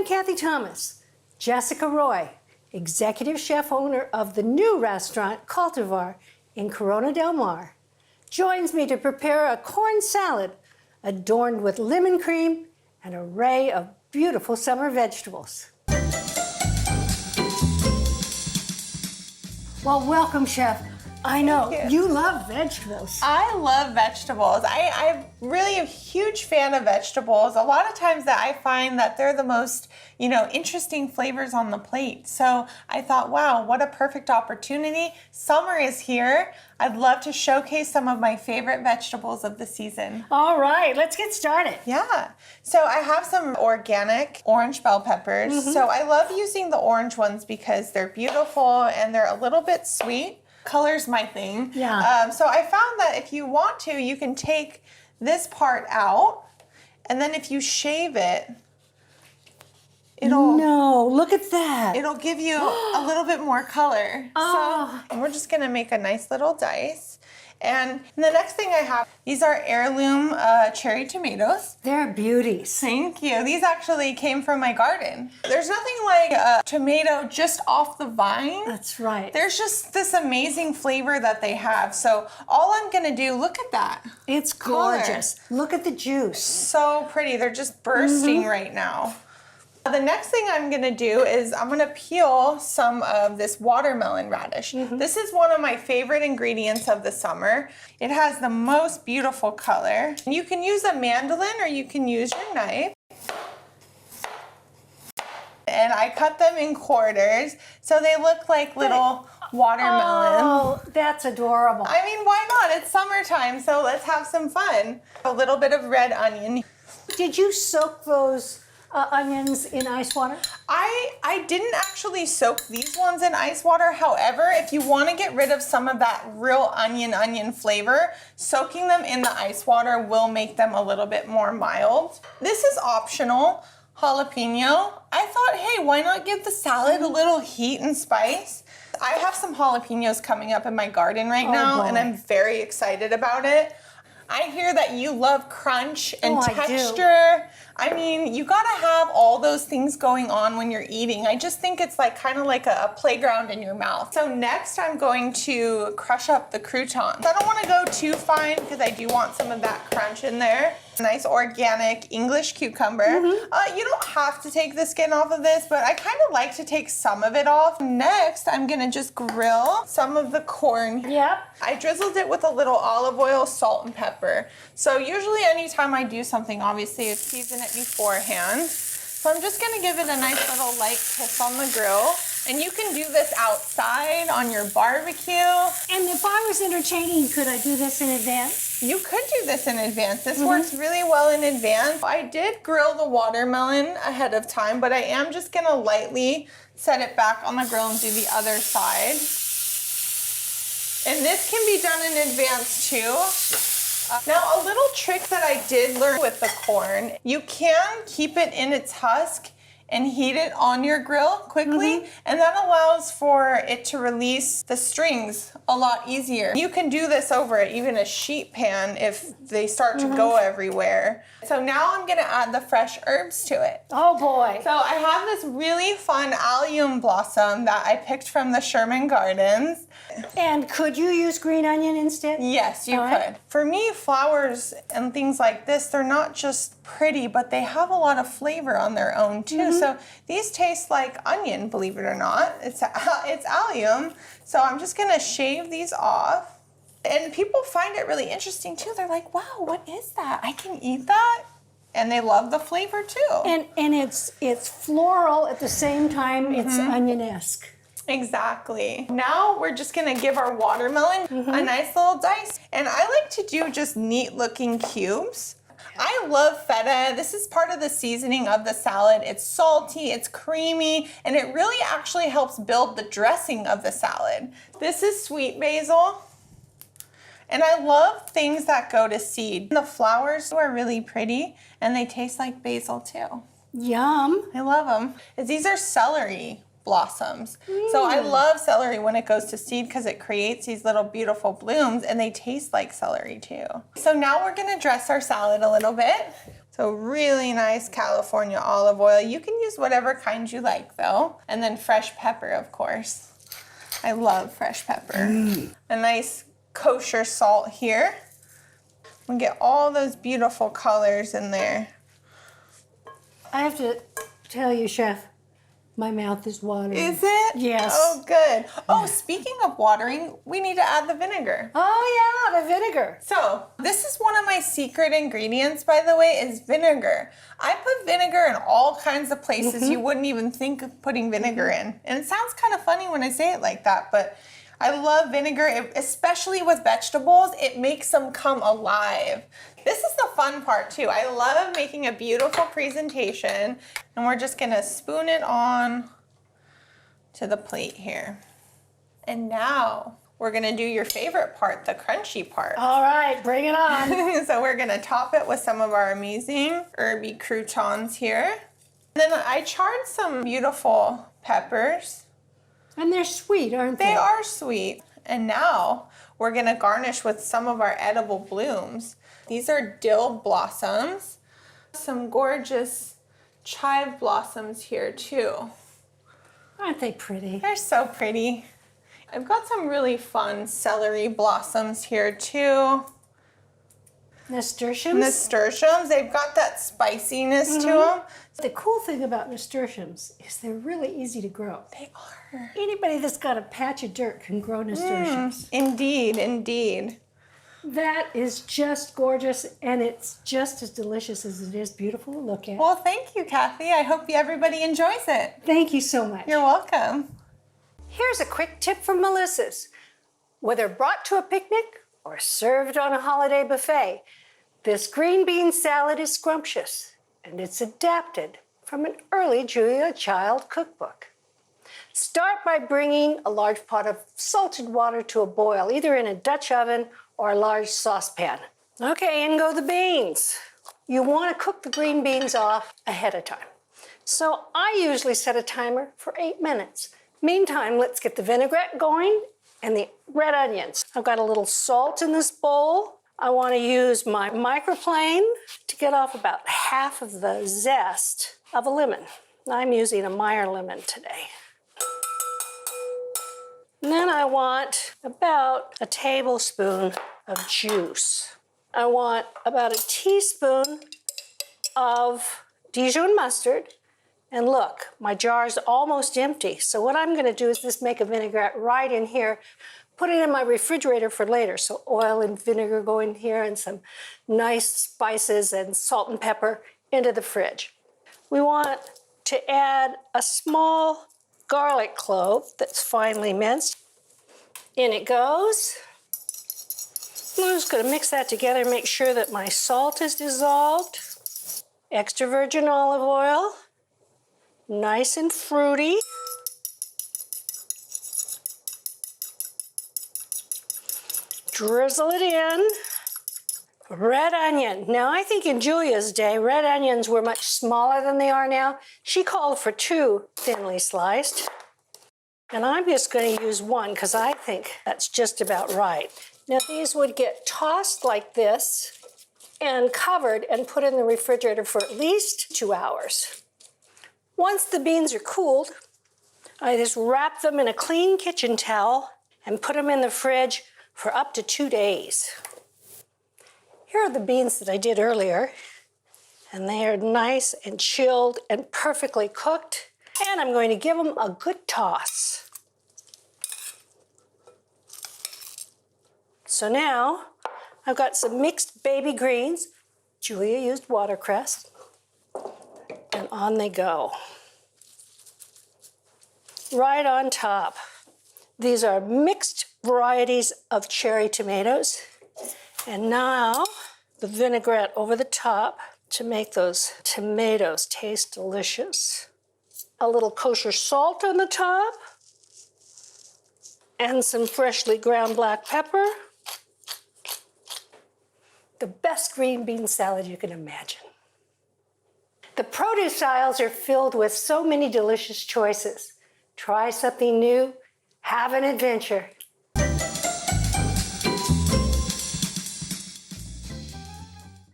I'm Cathy Thomas. Jessica Roy, executive chef owner of the new restaurant Cultivar in Corona del Mar, joins me to prepare a corn salad adorned with lemon cream and an array of beautiful summer vegetables. Well, welcome, Chef. I know, you love vegetables. I love vegetables. I'm really a huge fan of vegetables. A lot of times that I find that they're the most, interesting flavors on the plate. So I thought, wow, what a perfect opportunity. Summer is here. I'd love to showcase some of my favorite vegetables of the season. All right, let's get started. Yeah. So I have some organic orange bell peppers. So I love using the orange ones because they're beautiful and they're a little bit sweet. Color's my thing. Yeah. So I found that if you want to, you can take this part out, and then if you shave it, No, look at that. it'll give you a little bit more color. Oh. So we're just gonna make a nice little dice. And the next thing I have, these are heirloom cherry tomatoes. They're beauties. Thank you. These actually came from my garden. There's nothing like a tomato just off the vine. That's right. There's just this amazing flavor that they have. So all I'm gonna do, look at that. It's gorgeous. Look at the juice. So pretty. They're just bursting right now. The next thing I'm gonna do is I'm gonna peel some of this watermelon radish. This is one of my favorite ingredients of the summer. It has the most beautiful color. You can use a mandolin or you can use your knife. And I cut them in quarters so they look like little watermelons. Oh, that's adorable. I mean, why not? It's summertime, so let's have some fun. A little bit of red onion. Did you soak those onions in ice water? I didn't actually soak these ones in ice water. However, if you want to get rid of some of that real onion flavor, soaking them in the ice water will make them a little bit more mild. This is optional. Jalapeno. I thought, hey, why not give the salad a little heat and spice? I have some jalapenos coming up in my garden right now, and I'm very excited about it. I hear that you love crunch and texture. I mean, you gotta have all those things going on when you're eating. I just think it's like kind of like a playground in your mouth. So next I'm going to crush up the croutons. I don't want to go too fine because I do want some of that crunch in there. Nice organic English cucumber. You don't have to take the skin off of this, but I kind of like to take some of it off. Next, I'm gonna just grill some of the corn. Yep. I drizzled it with a little olive oil, salt, and pepper. So usually anytime I do something, obviously I season it beforehand. So I'm just gonna give it a nice little light kiss on the grill. And you can do this outside on your barbecue. And if I was entertaining, could I do this in advance? You could do this in advance. This works really well in advance. I did grill the watermelon ahead of time, but I am just gonna lightly set it back on the grill and do the other side. And this can be done in advance too. Now, a little trick that I did learn with the corn, you can keep it in its husk and heat it on your grill quickly, and that allows for it to release the strings a lot easier. You can do this over even a sheet pan if they start to go everywhere. So now I'm gonna add the fresh herbs to it. Oh boy. So I have this really fun allium blossom that I picked from the Sherman Gardens. And could you use green onion instead? Yes, you could. For me, flowers and things like this, they're not just pretty, but they have a lot of flavor on their own too. So these taste like onion, believe it or not. It's allium. So I'm just gonna shave these off. And people find it really interesting too. They're like, wow, what is that? I can eat that? And they love the flavor too. And it's floral at the same time it's onion-esque. Exactly. Now we're just gonna give our watermelon a nice little dice. And I like to do just neat looking cubes. I love feta. This is part of the seasoning of the salad. It's salty, it's creamy, and it really actually helps build the dressing of the salad. This is sweet basil. And I love things that go to seed. The flowers are really pretty, and they taste like basil too. Yum. I love them. These are celery blossoms. So I love celery when it goes to seed because it creates these little beautiful blooms, and they taste like celery too. So now we're gonna dress our salad a little bit. So really nice California olive oil. You can use whatever kind you like though. And then fresh pepper, of course. I love fresh pepper. A nice kosher salt here. And get all those beautiful colors in there. I have to tell you, Chef, my mouth is watering. Is it? Yes. Oh, good. Oh, speaking of watering, we need to add the vinegar. Oh yeah, the vinegar. So this is one of my secret ingredients, by the way, is vinegar. I put vinegar in all kinds of places you wouldn't even think of putting vinegar in. And it sounds kind of funny when I say it like that, but I love vinegar, especially with vegetables. It makes them come alive. This is the fun part too. I love making a beautiful presentation, and we're just gonna spoon it on to the plate here. And now we're gonna do your favorite part, the crunchy part. All right, bring it on. So we're gonna top it with some of our amazing herby croutons here. And then I charred some beautiful peppers. And they're sweet, aren't they? They are sweet. And now we're gonna garnish with some of our edible blooms. These are dill blossoms. Some gorgeous chive blossoms here too. Aren't they pretty? They're so pretty. I've got some really fun celery blossoms here too. Nasturtiums? Nasturtiums, they've got that spiciness to them. The cool thing about nasturtiums is they're really easy to grow. They are. Anybody that's got a patch of dirt can grow nasturtiums. Indeed, indeed. That is just gorgeous, and it's just as delicious as it is beautiful to look at. Well, thank you, Cathy. I hope everybody enjoys it. Thank you so much. You're welcome. Here's a quick tip from Melissa's. Whether brought to a picnic or served on a holiday buffet, this green bean salad is scrumptious, and it's adapted from an early Julia Child cookbook. Start by bringing a large pot of salted water to a boil, either in a Dutch oven or a large saucepan. Okay, in go the beans. You want to cook the green beans off ahead of time. So I usually set a timer for 8 minutes. Meantime, let's get the vinaigrette going and the red onions. I've got a little salt in this bowl. I want to use my microplane to get off about half of the zest of a lemon. I'm using a Meyer lemon today. And then I want about a tablespoon of juice. I want about a teaspoon of Dijon mustard. And look, my jar's almost empty. So what I'm gonna do is just make a vinaigrette right in here, put it in my refrigerator for later. So oil and vinegar go in here and some nice spices and salt and pepper into the fridge. We want to add a small garlic clove that's finely minced. In it goes. I'm just gonna mix that together, make sure that my salt is dissolved. Extra virgin olive oil, nice and fruity. Drizzle it in. Red onion. Now I think in Julia's day, red onions were much smaller than they are now. She called for 2 thinly sliced. And I'm just going to use 1 because I think that's just about right. Now these would get tossed like this and covered and put in the refrigerator for at least 2 hours. Once the beans are cooled, I just wrap them in a clean kitchen towel and put them in the fridge for up to 2 days. Here are the beans that I did earlier, and they are nice and chilled and perfectly cooked, and I'm going to give them a good toss. So now I've got some mixed baby greens. Julia used watercress, and on they go. Right on top. These are mixed varieties of cherry tomatoes. And now the vinaigrette over the top to make those tomatoes taste delicious. A little kosher salt on the top and some freshly ground black pepper. The best green bean salad you can imagine. The produce aisles are filled with so many delicious choices. Try something new, have an adventure.